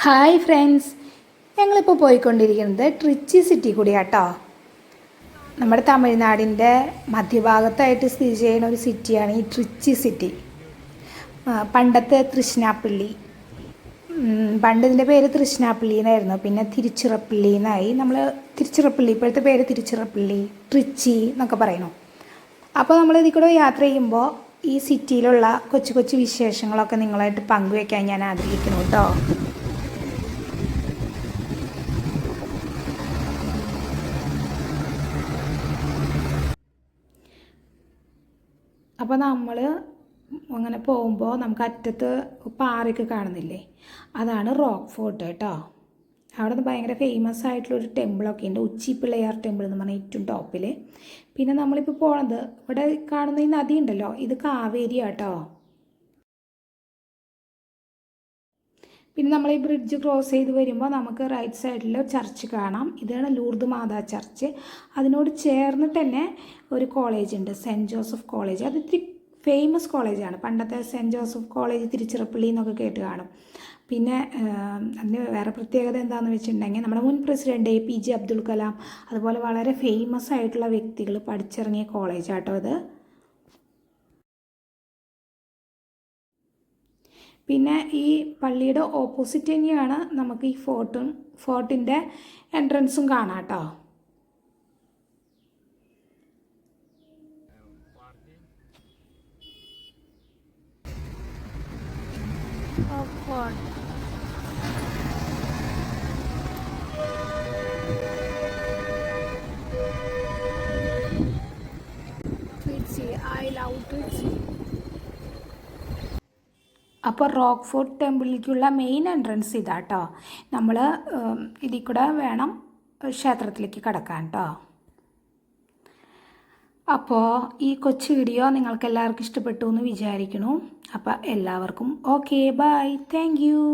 Hi friends, ഞങ്ങളിപ്പോൾ പോയിക്കൊണ്ടിരിക്കുന്നത് Trichy city കൂടിയാട്ടോ. നമ്മുടെ തമിഴ്നാടിൻ്റെ മധ്യഭാഗത്തായിട്ട് സ്ഥിതി ചെയ്യുന്ന ഒരു സിറ്റിയാണ് ഈ ട്രിച്ചി സിറ്റി. പണ്ടത്തെ തൃശ്ശിനാപ്പള്ളി, പണ്ട് ഇതിൻ്റെ പേര് തൃശ്ശിനാപ്പള്ളി എന്നായിരുന്നു, പിന്നെ തിരുച്ചിറപ്പള്ളി എന്നായി. നമ്മൾ തിരുച്ചിറപ്പള്ളി, ഇപ്പോഴത്തെ പേര് തിരുച്ചിറപ്പള്ളി, ട്രിച്ചി എന്നൊക്കെ പറയണു. അപ്പോൾ നമ്മൾ ഇതിൽ കൂടെ യാത്ര ചെയ്യുമ്പോൾ ഈ സിറ്റിയിലുള്ള കൊച്ചു കൊച്ചു വിശേഷങ്ങളൊക്കെ നിങ്ങളായിട്ട് പങ്കുവയ്ക്കാൻ ഞാൻ ആഗ്രഹിക്കുന്നു കേട്ടോ. അപ്പോൾ നമ്മൾ അങ്ങനെ പോകുമ്പോൾ നമുക്ക് അറ്റത്ത് പാറയൊക്കെ കാണുന്നില്ലേ, അതാണ് റോക്ക് ഫോർട്ട് കേട്ടോ. അവിടെ നിന്ന് ഭയങ്കര ഫേമസ് ആയിട്ടുള്ളൊരു ടെമ്പിളൊക്കെ ഉണ്ട്, ഉച്ചി പിള്ളയാർ ടെമ്പിൾ എന്ന് പറഞ്ഞാൽ ഏറ്റവും ടോപ്പിൽ. പിന്നെ നമ്മളിപ്പോൾ പോണത് ഇവിടെ കാണുന്ന ഈ നദി ഉണ്ടല്ലോ, ഇത് കാവേരി കേട്ടോ. പിന്നെ നമ്മൾ ഈ ബ്രിഡ്ജ് ക്രോസ് ചെയ്ത് വരുമ്പോൾ നമുക്ക് റൈറ്റ് സൈഡിൽ ചർച്ച് കാണാം. ഇതാണ് ലൂർദ് മാതാ ചർച്ച്. അതിനോട് ചേർന്നിട്ട് തന്നെ ഒരു കോളേജ് ഉണ്ട്, സെൻറ്റ് ജോസഫ് കോളേജ്. അത് ഇത്തിരി ഫേമസ് കോളേജാണ്. പണ്ടത്തെ സെൻറ്റ് ജോസഫ് കോളേജ് തിരുച്ചിറപ്പള്ളി എന്നൊക്കെ കേട്ട് കാണും. പിന്നെ അതിന് വേറെ പ്രത്യേകത എന്താണെന്ന് വെച്ചിട്ടുണ്ടെങ്കിൽ നമ്മുടെ മുൻ പ്രസിഡന്റ് APJ അബ്ദുൽ കലാം, അതുപോലെ വളരെ ഫേമസ് ആയിട്ടുള്ള വ്യക്തികൾ പഠിച്ചിറങ്ങിയ കോളേജാട്ടോ അത്. പിന്നെ ഈ പള്ളിയുടെ ഓപ്പോസിറ്റ് തന്നെയാണ് നമുക്ക് ഈ ഫോർട്ടിൻ്റെ എൻട്രൻസും കാണാം കേട്ടോ. I love Trichy. അപ്പോൾ റോക്ക് ഫോർട്ട് ടെമ്പിളിലേക്കുള്ള മെയിൻ എൻട്രൻസ് ഇതാട്ടോ. നമ്മൾ ഇതിൽ കൂടെ വേണം ക്ഷേത്രത്തിലേക്ക് കടക്കാൻ കേട്ടോ. അപ്പോൾ ഈ കൊച്ചു വീഡിയോ നിങ്ങൾക്ക് എല്ലാവർക്കും ഇഷ്ടപ്പെട്ടു എന്ന് വിചാരിക്കുന്നു. അപ്പോൾ എല്ലാവർക്കും ഓക്കെ, ബൈ, താങ്ക് യു.